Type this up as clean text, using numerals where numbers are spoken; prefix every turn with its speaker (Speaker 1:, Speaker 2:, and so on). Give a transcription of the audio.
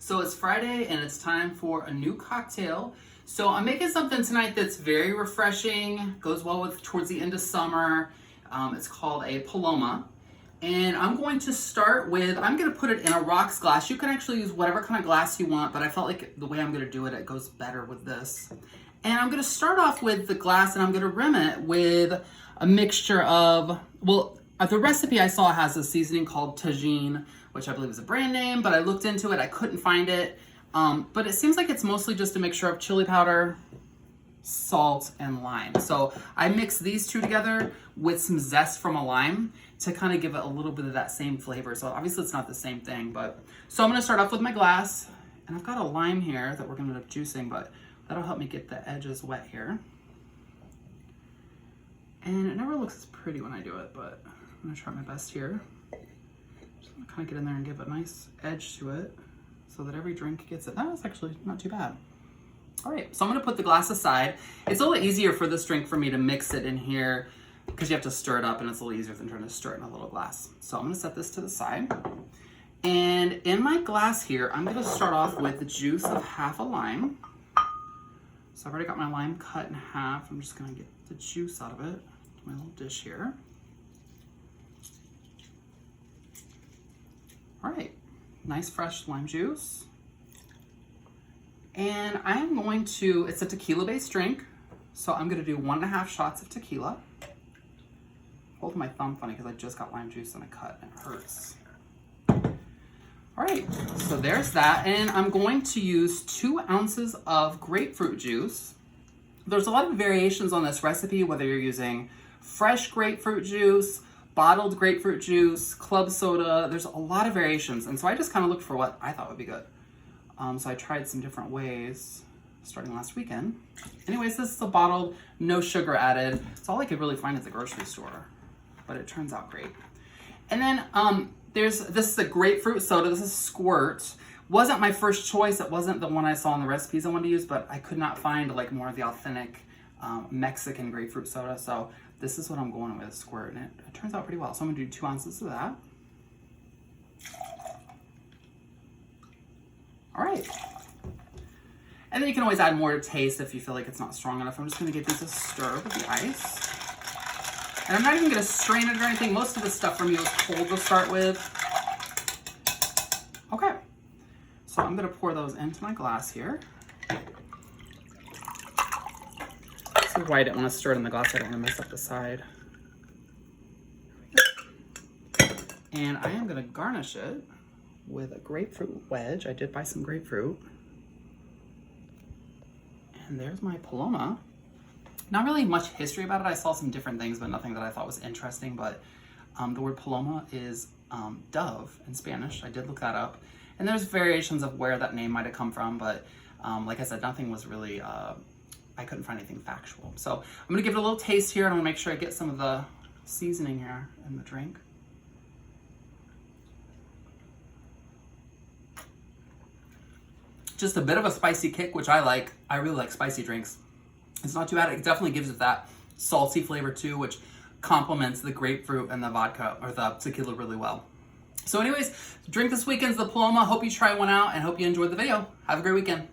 Speaker 1: So it's Friday and it's time for a new cocktail. So I'm making something tonight that's very refreshing, goes well with towards the end of summer. It's called a Paloma. And I'm going to start with, I'm going to put it in a rocks glass. You can actually use whatever kind of glass you want, but I felt like the way I'm going to do it, it goes better with this. And I'm going to start off with the glass and I'm going to rim it with a mixture of, the recipe I saw has a seasoning called tagine, which I believe is a brand name, but I looked into it, I couldn't find it. But it seems like it's mostly just a mixture of chili powder, salt, and lime. So I mix these two together with some zest from a lime to kind of give it a little bit of that same flavor. So obviously it's not the same thing, but so I'm gonna start off with my glass, and I've got a lime here that we're gonna end up juicing, but that'll help me get the edges wet here. And it never looks as pretty when I do it, but I'm gonna try my best here. Just gonna kind of get in there and give a nice edge to it so that every drink gets it. That was actually not too bad. All right, so I'm gonna put the glass aside. It's a little easier for this drink for me to mix it in here because you have to stir it up, and it's a little easier than trying to stir it in a little glass. So I'm gonna set this to the side. And in my glass here, I'm gonna start off with the juice of half a lime. So I've already got my lime cut in half. I'm just gonna get the juice out of it. My little dish here. All right, nice fresh lime juice. And I'm going to, it's a tequila-based drink, so I'm gonna do 1.5 shots of tequila. Hold my thumb funny because I just got lime juice in a cut and it hurts. All right, so there's that. And I'm going to use 2 ounces of grapefruit juice. There's a lot of variations on this recipe, whether you're using fresh grapefruit juice, bottled grapefruit juice, club soda. There's a lot of variations. And so I just kind of looked for what I thought would be good. So I tried some different ways starting last weekend. Anyways, this is a bottled, no sugar added. It's all I could really find at the grocery store, but it turns out great. And then this is a grapefruit soda. This is Squirt. Wasn't my first choice. It wasn't the one I saw in the recipes I wanted to use, but I could not find like more of the authentic Mexican grapefruit soda. So this is what I'm going with, Squirt, and it turns out pretty well. So I'm gonna do 2 ounces of that. All right. And then you can always add more to taste if you feel like it's not strong enough. I'm just gonna give these a stir with the ice. And I'm not even gonna strain it or anything. Most of the stuff from you is cold to start with. Okay. So I'm gonna pour those into my glass here. This is why I didn't want to stir it in the glass. I don't want to mess up the side. And I am gonna garnish it with a grapefruit wedge. I did buy some grapefruit. And there's my Paloma. Not really much history about it. I saw some different things, but nothing that I thought was interesting. But the word Paloma is dove in Spanish. I did look that up. And there's variations of where that name might have come from, but like I said, nothing was really, I couldn't find anything factual. So I'm gonna give it a little taste here. I'm gonna make sure I get some of the seasoning here in the drink. Just a bit of a spicy kick, which I like. I really like spicy drinks. It's not too bad. It definitely gives it that salty flavor too, which complements the grapefruit and the vodka or the tequila really well. So anyways, drink this weekend's the Paloma. Hope you try one out and hope you enjoyed the video. Have a great weekend.